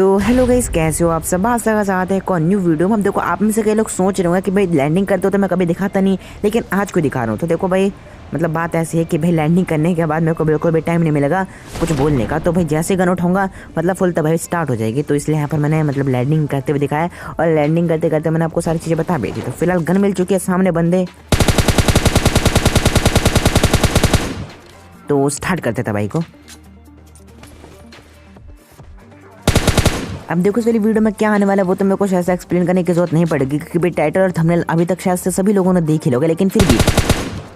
तो hello guys, कैसे हो आप सब। आज का साथ है एक और न्यू वीडियो में। हम देखो, आप में से कई लोग सोच रहे होंगे कि भाई लैंडिंग करते हो तो मैं कभी दिखाता नहीं, लेकिन आज को दिखा रहा हूँ। तो देखो भाई, मतलब बात ऐसी है कि भाई लैंडिंग करने के बाद मेरे को बिल्कुल भी टाइम नहीं मिलेगा कुछ बोलने का। तो भाई जैसे गन उठाऊंगा मतलब फुल तबाही स्टार्ट हो जाएगी। तो इसलिए यहाँ पर मैंने मतलब लैंडिंग करते हुए दिखाया, और लैंडिंग करते करते मैंने आपको सारी चीज़ें बता भेजी। तो फिलहाल गन मिल चुकी है, सामने बंदे। तो स्टार्ट करते तबाही को। अब देखो, इस वाली वीडियो में क्या आने वाला है वो तो मेरे को ऐसा एक्सप्लेन करने की जरूरत नहीं पड़ेगी, क्योंकि भाई टाइटल और थंबनेल अभी तक शायद से सभी लोगों ने देख ही लोगे। लेकिन फिर भी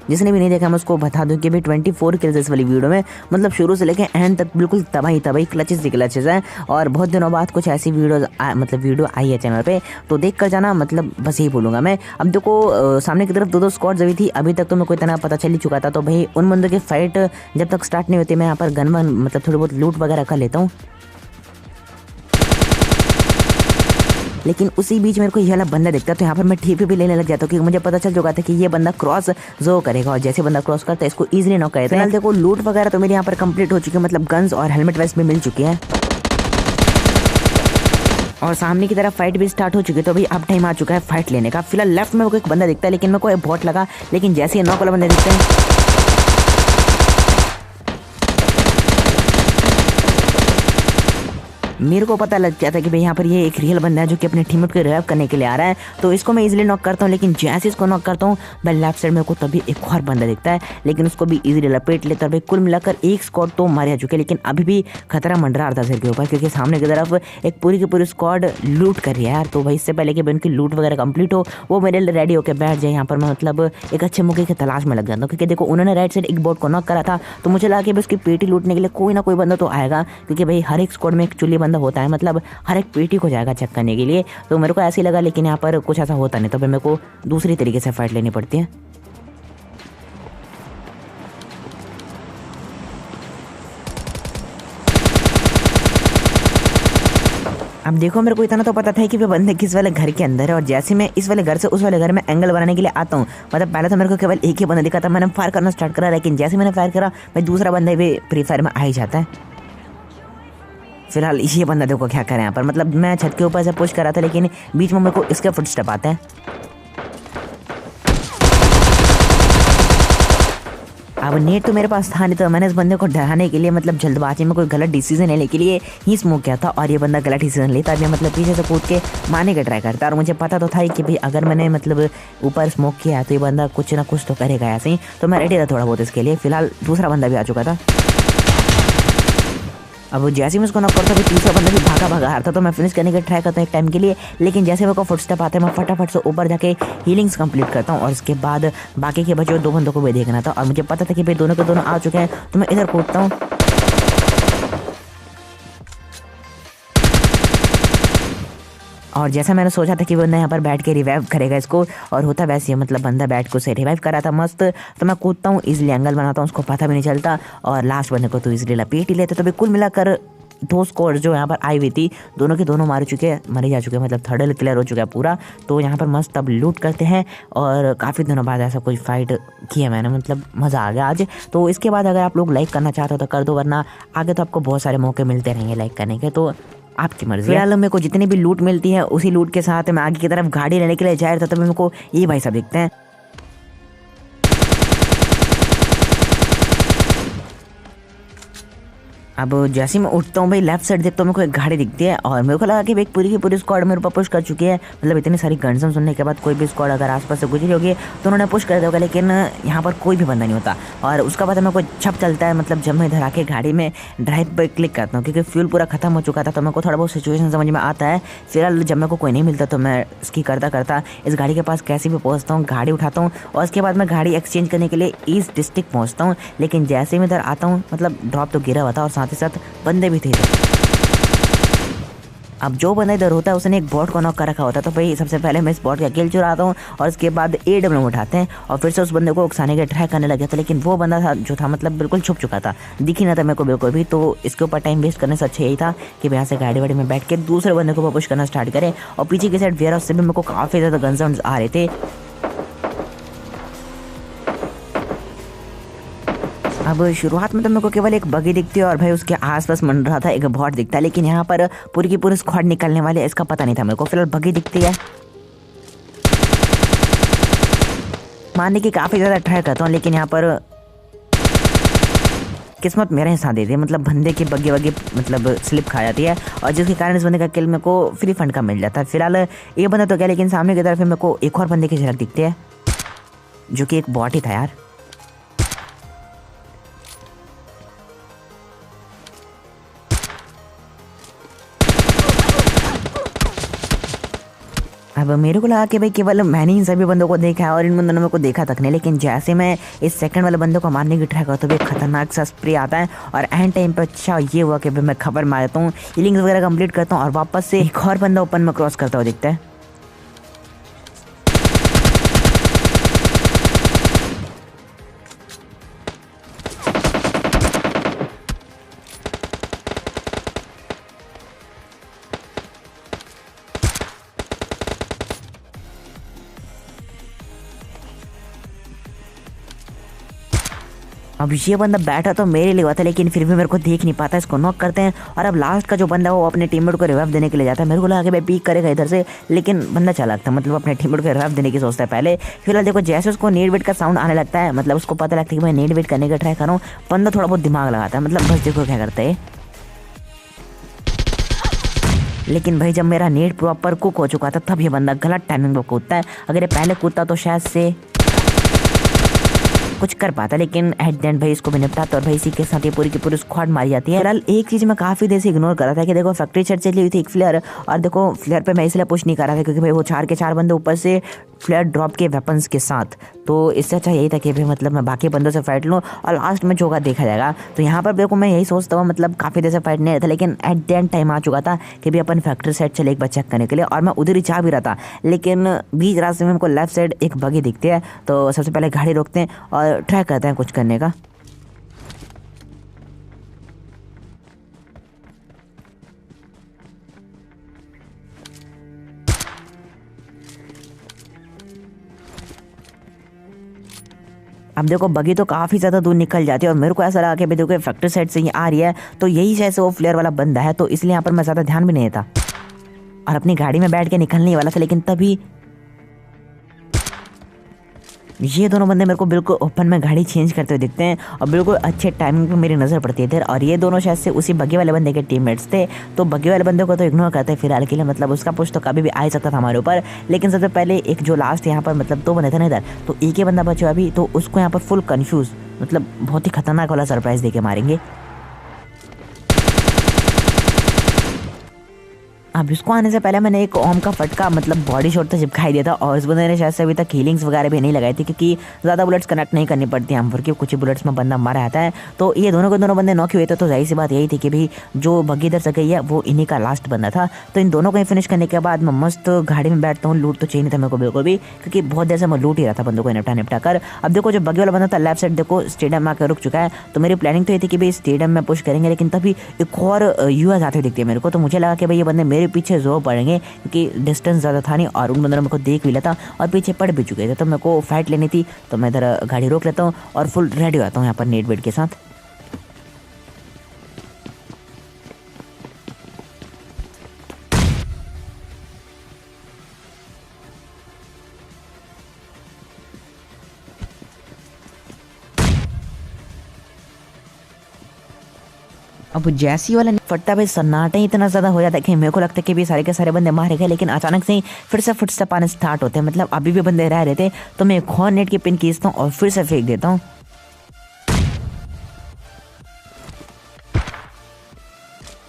जिसने भी नहीं देखा मैं उसको बता दूं कि भाई 24 किल्स इस वाली वीडियो में, मतलब शुरू से लेकर एंड तक बिल्कुल तबाही तबाही, क्लचेस ही क्लचेस हैं। और बहुत दिनों बाद कुछ ऐसी वीडियो आई है चैनल पे, तो देख कर जाना। मतलब बस यही बोलूँगा मैं। अब देखो, सामने की तरफ दो स्क्वाड्स अभी थी, अभी तक तो मेरे को इतना पता चल ही चुका था। तो भाई उन बंदों की फाइट जब तक स्टार्ट नहीं होती, मैं यहाँ पर गन मतलब थोड़ी बहुत लूट वगैरह कर लेता हूँ। लेकिन उसी बीच मेरे को ये वाला बंदा दिखता है, तो यहाँ पर मैं TP भी लेने लग जाता हूँ, क्योंकि मुझे पता चल चुका था कि ये बंदा क्रॉस जो करेगा, और जैसे बंदा क्रॉस करता है इसको इजीली नॉक करता है। देखो, लूट वगैरह तो मेरे यहाँ पर कंप्लीट हो चुकी है, मतलब गन्स और हेलमेट वेस्ट भी मिल चुके हैं, और सामने की तरफ फाइट भी स्टार्ट हो चुकी है। तो अभी अब टाइम आ चुका है फाइट लेने का। फिलहाल लेफ्ट में एक बंदा दिखता है, लेकिन मेरे को बॉट लगा। लेकिन जैसे ही नॉक वाला बंदा दिखते हैं, मेरे को पता लग जाता है कि भाई यहाँ पर ये एक रियल बंदा है जो कि अपने टीममेट को रिवाइव करने के लिए आ रहा है। तो इसको मैं इजीली नॉक करता हूँ। लेकिन जैसे इसको नॉक करता हूँ, भाई लेफ्ट साइड में को तभी एक और बंदा दिखता है, लेकिन उसको भी इजीली लपेट लेता है। भाई कुल मिलाकर एक स्क्वाड तो मारे जा चुके हैं, लेकिन अभी भी खतरा मंडरा रहा था सिर के ऊपर, क्योंकि सामने की तरफ एक पूरी की पूरी स्क्वाड लूट कर रही है यार। तो भाई इससे पहले कि भाई उनकी लूट वगैरह कंप्लीट हो, वो मेरे लिए रेडी होकर बैठ जाए। यहाँ पर मैं मतलब एक अच्छे मौके की तलाश में लग जाता हूँ, क्योंकि देखो उन्होंने राइट साइड एक बोट को नॉक करा था, तो मुझे लगा कि भाई उसकी पेटी लूटने के लिए कोई ना कोई बंदा तो आएगा, क्योंकि भाई हर एक स्क्वाड में एक चुल्ली बंदा होता है, मतलब हर एक पेटी को जाएगा चेक करने के लिए। तो मेरे को ऐसे ही लगा, लेकिन यहाँ पर कुछ ऐसा होता नहीं, तो फिर मेरे को दूसरी तरीके से फाइट लेनी पड़ती है। अब देखो, मेरे को इतना तो पता था कि वे बंदे किस वाले घर के अंदर है, और जैसे मैं इस वाले घर से उस वाले घर में एंगल बनाने के लिए आता हूँ, मतलब पहले तो मेरे को केवल एक ही बंदा दिखा था, मैंने फायर करना स्टार्ट करा। लेकिन जैसे मैंने फायर करा, भाई दूसरा बंदा भी फ्री फायर में आ ही जाता है। फिलहाल ये बंदा देखो क्या करे यहाँ पर, मतलब मैं छत के ऊपर से पुश कर रहा था, लेकिन बीच में मेरे को इसके फुटस्टेप आते हैं। अब नेट तो मेरे पास था नहीं, तो मैंने इस बंदे को डराने के लिए, मतलब जल्दबाजी में कोई गलत डिसीजन लेने के लिए ही स्मोक किया था, और ये बंदा गलत डिसीजन लेता भी, मतलब पीछे से कूद के मारने का ट्राई करता। और मुझे पता तो था ही कि भाई अगर मैंने मतलब ऊपर स्मोक किया तो ये बंदा कुछ ना कुछ तो करेगा ऐसे ही, तो मैं रेडी था थोड़ा बहुत इसके लिए। फिलहाल दूसरा बंदा भी आ चुका था। अब जैसे मैं उसको नॉक करता हूँ, तीसरा बंदा भी भागा आ रहा था, तो मैं फिनिश करने का ट्राई करता हूँ एक टाइम के लिए। लेकिन जैसे मेरे को फुटस्टेप आते हैं, मैं फटाफट से ऊपर जाके हीलिंग्स कंप्लीट करता हूँ, और इसके बाद बाकी के बचे हुए दो बंदों को भी देखना था, और मुझे पता था कि भाई दोनों के दोनों आ चुके हैं, तो मैं इधर कूदता हूँ। और जैसा मैंने सोचा था कि बंदा यहाँ पर बैठ के रिवाइव करेगा इसको, और होता वैसे ही, मतलब बंदा बैठ के उसे रिवाइव करा था मस्त। तो मैं कूदता हूँ, इजीली एंगल बनाता हूँ, उसको पता भी नहीं चलता, और लास्ट बंदे को तो इजीली लपेट ही लेते। तो भी कुल मिलाकर दो स्कोर जो यहाँ पर आई हुई थी, दोनों के दोनों मारे जा चुके हैं, मतलब थर्ड क्लियर हो चुका है पूरा। तो यहाँ पर मस्त अब लूट करते हैं, और काफ़ी दिनों बाद ऐसा कोई फाइट किया मैंने, मतलब मज़ा आ गया आज। तो इसके बाद अगर आप लोग लाइक करना चाहते हो तो कर दो, वरना आगे तो आपको बहुत सारे मौके मिलते रहेंगे लाइक करने के, तो आपकी मर्जी। फिलहाल मेरे को जितनी भी लूट मिलती है, उसी लूट के साथ मैं आगे की तरफ गाड़ी लेने के लिए जा रहा था, तो मेरे को ये भाई साहब दिखते हैं। अब जैसे मैं उठता हूँ भाई, लेफ्ट साइड देखता हूँ, मेरे को एक गाड़ी दिखती है, और मेरे को लगा कि भाई पूरी की पूरी स्क्वाड मेरे ऊपर पुश कर चुकी है। मतलब इतनी सारी गन्स सुनने के बाद कोई भी स्क्वाड अगर आसपास से गुजरी होगी तो उन्होंने पुश कर दिया होगा, लेकिन यहाँ पर कोई भी बंदा नहीं होता। और उसका बाद मेरे को छप चलता है, मतलब जब मैं इधर आके गाड़ी में ड्राइव पर क्लिक करता हूँ, क्योंकि फ्यूल पूरा खत्म हो चुका था, तो मेरे को थोड़ा बहुत सिचुएशन समझ में आता है। फिलहाल जब मेरे को कोई नहीं मिलता, तो मैं इसकी करता करता इस गाड़ी के पास कैसे भी पहुँचता हूँ, गाड़ी उठाता हूँ, और उसके बाद मैं गाड़ी एक्सचेंज करने के लिए ईस्ट डिस्ट्रिक्ट पहुँचता हूँ। लेकिन जैसे मैं इधर आता हूँ, मतलब ड्रॉप तो गिरा हुआ था, और साथ ही साथ बंदे भी थे। अब जो बंदा इधर होता है उसने एक बॉट को नॉक कर रखा होता है, तो भाई सबसे पहले मैं इस बॉट का किल चुराता हूँ, और उसके बाद AW उठाते हैं, और फिर से उस बंदे को उकसाने का ट्राई करने लगे थे। लेकिन वो बंदा था जो था, मतलब बिल्कुल छुप चुका था, दिख ही ना था मेरे को बिल्कुल भी। तो इसके ऊपर टाइम वेस्ट करने से अच्छा यही था कि यहाँ से गाड़ी वाड़ी में बैठ के दूसरे बंदे को पुश करना स्टार्ट करें। और पीछे की साइड वेयर हाउस से भी मेरे को काफ़ी ज़्यादा गन साउंड्स आ रहे थे। अब शुरुआत में तो मेरे को केवल एक बगी दिखती है और भाई उसके आसपास मंडरा रहा था एक बॉट दिखता है, लेकिन यहाँ पर पूरी की पूरी स्क्वाड निकलने वाली है इसका पता नहीं था मेरे को। फिलहाल बगी दिखती है, मारने की काफ़ी ज़्यादा ट्राई करता हूँ, लेकिन यहाँ पर किस्मत मेरे ही साथ देती है। मतलब बंदे की बग्गी वग्गी मतलब स्लिप खा जाती है और जिसके कारण इस बंदे का किल मेरे को फ्री फंड का मिल जाता है। फिलहाल ये बंदा तो क्या, लेकिन सामने की तरफ मेरे को एक और बंदे की झलक दिखती है जो कि एक बॉट ही था यार। अब मेरे को लगा कि भाई केवल मैंने इन सभी बंदों को देखा है और इन बंदों ने मेरे को देखा तक नहीं, लेकिन जैसे मैं इस सेकंड वाले बंदे को मारने की ट्राई करता हूँ तो एक खतरनाक सा स्प्रे आता है और एंड टाइम पर अच्छा ये हुआ कि भाई मैं खबर मारता हूँ, हीलिंग्स वगैरह कंप्लीट करता हूँ और वापस से एक और बंदा ओपन में क्रॉस करता हुआ दिखता है। अब ये बंदा बैठा तो मेरे लिए हुआ था, लेकिन फिर भी मेरे को देख नहीं पाता, इसको नॉक करते हैं। और अब लास्ट का जो बंदा वो अपने टीममेट को रिवाइव देने के लिए जाता है। मेरे को लगा कि भाई पीक करेगा इधर से, लेकिन बंदा चालाक था, मतलब अपने टीममेट को रिवाइव देने की सोचता है पहले। फिलहाल देखो जैसे उसको नीड वेट का साउंड आने लगता है, मतलब उसको पता लगता है कि मैं नीड वेट करने का ट्राई कर रहा हूँ, बंदा थोड़ा बहुत दिमाग लगाता है, मतलब बस देखो क्या करता है। लेकिन भाई जब मेरा नेट प्रॉपर कुक हो चुका था तब ये बंदा गलत टाइमिंग पर कूदता है। अगर ये पहले कूदता तो शायद से कुछ कर पाता, लेकिन एट द एंड भाई इसको भी निपटाता और भाई इसी के साथ ये पूरी की पूरी स्क्वाड मारी जाती है। फिलहाल एक चीज मैं काफी देर से इग्नोर कर रहा था कि देखो फैक्ट्री शर्ट चली हुई थी एक फ्लेयर, और देखो फ्लेयर पे मैं इसलिए पुश नहीं कर रहा था क्योंकि भाई वो 4 के 4 बंदे ऊपर से फ्लेयर ड्रॉप के वेपन्स के साथ, तो इससे अच्छा यही था कि भाई मतलब मैं बाकी बंदों से फाइट लूँ और लास्ट में जो होगा देखा जाएगा। तो यहाँ पर देखो मैं यही सोचता हूँ, मतलब काफ़ी देर से फाइट नहीं था, लेकिन एट द एंड टाइम आ चुका था कि भाई अपन फैक्ट्री साइड चले एक बार चेक करने के लिए, और मैं उधर ही जा भी रहा था। लेकिन बीच रास्ते में हमको लेफ्ट साइड एक बगी दिखती है, तो सबसे पहले गाड़ी रोकते हैं और ट्राई करते हैं कुछ करने का। अब देखो बगी तो काफ़ी ज़्यादा दूर निकल जाती है और मेरे को ऐसा लगा कि भाई देखो फैक्ट्री साइड से ही आ रही है, तो यही शायद से वो फ्लेयर वाला बंदा है, तो इसलिए यहाँ पर मैं ज़्यादा ध्यान भी नहीं था और अपनी गाड़ी में बैठ के निकलने ही वाला था। लेकिन तभी ये दोनों बंदे मेरे को बिल्कुल ओपन में गाड़ी चेंज करते हुए दिखते हैं और बिल्कुल अच्छे टाइमिंग पे मेरी नज़र पड़ती है इधर, और ये दोनों शायद से उसी बग्गी वाले बंदे के टीममेट्स थे। तो बग्गी वाले बंदे को तो इग्नोर करते हैं फिलहाल के लिए, मतलब उसका पुश तो कभी भी आ ही सकता था हमारे ऊपर। लेकिन सबसे पहले एक जो लास्ट यहाँ पर मतलब 2 बंदे थे ना इधर, तो एक ही बंदा बचा अभी, तो उसको यहाँ पर फुल कन्फ्यूज़, मतलब बहुत ही खतरनाक वाला सरप्राइज़ दे के मारेंगे। अब इसको आने से पहले मैंने एक ओम का फटका मतलब बॉडी शॉट तो चिपकाई दिया था, और इस बंदे ने शायद से अभी तक हीलिंग्स वगैरह भी नहीं लगाई थी क्योंकि ज़्यादा बुलेट्स कनेक्ट नहीं करनी पड़ती हम पर, क्योंकि कुछ ही बुलेट्स में बंदा मारा जाता है। तो ये दोनों के दोनों बंदे नॉक हुए थे, तो जाहिर सी बात यही थी कि भाई जो बग्गी इधर से गई है वो इन्हीं का लास्ट बंदा था। तो इन दोनों को ही फिनिश करने के बाद मैं मस्त गाड़ी में बैठता हूँ। लूट तो चाहिए नहीं था मेरे को बिल्कुल भी, क्योंकि बहुत देर से मैं लूट ही रहा था बंदों को निपटा कर। अब देखो जो बग्गी वाला बंदा था लेफ्ट साइड देखो स्टेडियम में आकर रुक चुका है, तो मेरी प्लानिंग तो ये थी कि भाई स्टेडियम में पुश करेंगे, लेकिन तभी एक और यूएस आते हुए दिखती है मेरे को। तो मुझे लगा कि भाई ये बंदे मेरे पीछे जोर पड़ेंगे क्योंकि डिस्टेंस ज़्यादा था नहीं और उन बंदों ने मेरे को देख भी लिया था और पीछे पड़ भी चुके थे, तो मेरे को फाइट लेनी थी। तो मैं इधर गाड़ी रोक लेता हूँ और फुल रेडी हो जाता हूँ यहाँ पर नेट वेट के साथ। अब जैसी वाला फटता भाई सन्नाटा ही इतना ज़्यादा हो जाता है कि मेरे को लगता है कि भी सारे के सारे बंदे मारे गए, लेकिन अचानक से ही फिर से फुटस्टेप आने स्टार्ट होते हैं। मतलब अभी भी बंदे रह रहे थे, तो मैं एक और नेट की पिन खींचता हूँ और फिर से फेंक देता हूँ।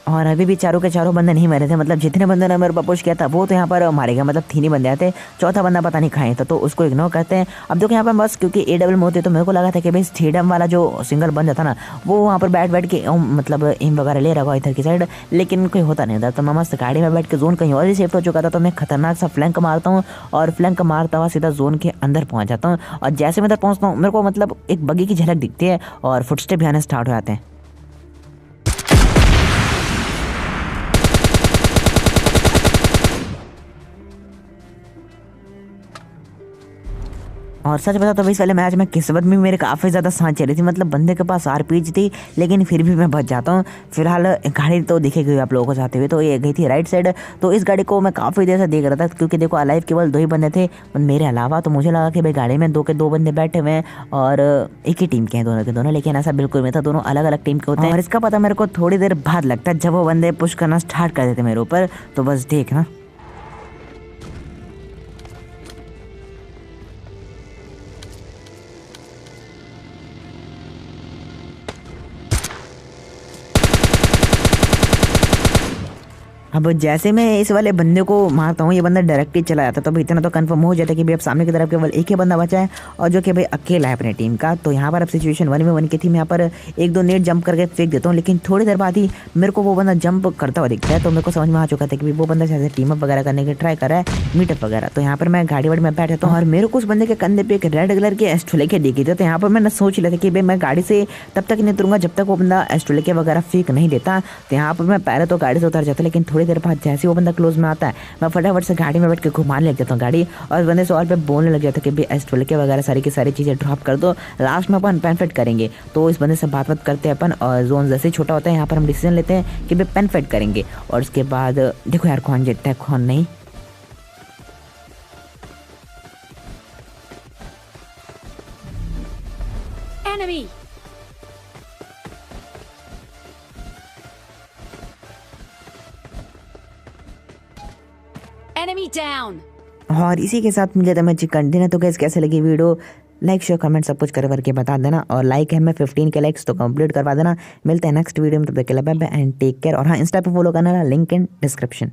और अभी भी चारों के चारों बंदे नहीं मरे थे, मतलब जितने बंदे ने मेरे पर पुश किया था वो तो यहाँ पर मारे गए, मतलब 3 ही बंदे आए थे, चौथा बंदा पता नहीं खाए था, तो उसको इग्नोर करते हैं। अब देखो यहाँ पर बस क्योंकि ए डबल में होते तो मेरे को लगा था कि भाई स्टेडियम वाला जो सिंगल बंदा था ना वो वहाँ पर बैठ बैठ के मतलब एम वगैरह ले रहा होगा इधर की साइड, लेकिन कोई होता नहीं था। तो मैं मस्त गाड़ी में बैठ के जोन कहीं और ही सेफ्ट हो चुका था, तो मैं खतरनाक सा फ्लैंक मारता हूँ और फ्लैंक मारता हुआ सीधा जोन के अंदर पहुँच जाता हूँ। और जैसे मैं इधर पहुँचता हूँ मेरे को मतलब एक बग्गी की झलक दिखती है और फुटस्टेप भी आने स्टार्ट हो जाते हैं। और सच बता तो इस वाले मैच में किस्मत में मेरे काफ़ी ज़्यादा साथ चली थी, मतलब बंदे के पास आरपीजी थी लेकिन फिर भी मैं बच जाता हूँ। फिलहाल गाड़ी तो दिखेगी आप लोगों को जाते हुए, तो ये गई थी राइट साइड। तो इस गाड़ी को मैं काफ़ी देर से देख रहा था क्योंकि देखो अलाइव केवल 2 ही बंदे थे मेरे अलावा। तो मुझे लगा कि भाई गाड़ी में 2 के 2 बंदे बैठे हुए हैं और एक ही टीम के हैं दोनों के दोनों, लेकिन ऐसा बिल्कुल नहीं था, दोनों अलग अलग टीम के होते हैं। और इसका पता मेरे को थोड़ी देर बाद लगता है जब वो बंदे पुश करना स्टार्ट कर देते मेरे ऊपर। तो बस देखना। अब जैसे मैं इस वाले बंदे को मारता हूँ ये बंदा डायरेक्ट ही चला जाता है। तो इतना तो कंफर्म हो जाता है कि भाई अब सामने की तरफ केवल एक ही बंदा बचा है और जो कि भाई अकेला है अपनी टीम का। तो यहाँ पर अब सिचुएशन 1v1 की थी। मैं यहाँ पर 1-2 नेट जंप करके फेंक देता हूँ, लेकिन थोड़ी देर बाद ही मेरे को वो बंदा जंप करता हुआ दिखता है। तो मेरे को समझ में आ चुका था कि वो बंदा शायद टीम अप वगैरह करने की ट्राई कर रहा है, मीटअप वगैरह। तो यहाँ पर मैं गाड़ी वाड़ी में बैठ जाता हूँ और मेरे को उस बंदे के कंधे पे एक रेड कलर की एस्ट्रोलेके दिखी थी। तो यहाँ पर मैंने सोच लिया था कि भाई मैं गाड़ी से तब तक नहीं उतरूंगा जब तक वो बंदा एस्ट्रोलेके वगैरह फेंक नहीं देता। तो यहाँ पर मैं पहले तो गाड़ी से उतर जाता, लेकिन थोड़ी देर बाद जैसे वो बंदा क्लोज में आता है मैं फटाफट से गाड़ी में बैठ के घुमाने लग जाता हूँ गाड़ी, और उस बंदे सवाल पे बोलने लग जाता है कि भाई एस्ट्रोलेके वगैरह सारी की सारी चीज़ें ड्रॉप कर दो, लास्ट में अपन पेन फेड करेंगे। तो इस बंदे से बात करते हैं अपन, और जोन जैसे ही छोटा होता है यहाँ पर हम डिसीजन लेते हैं कि भाई पेन फेड करेंगे। और उसके बाद देखो यार कौन जीतता है कौन नहीं। Enemy! Enemy down! और इसी के साथ मुझे मैं कंटिन्यू। तो गैस कैसे लगी वीडियो, लाइक शेयर कमेंट सब कुछ करके बता देना। और लाइक है मैं 15 के लाइक्स तो कंप्लीट करवा देना। मिलते हैं नेक्स्ट वीडियो में, तब तक के लिए bye bye and take care. और हाँ इंस्टा पे फॉलो करना, लिंक इन डिस्क्रिप्शन।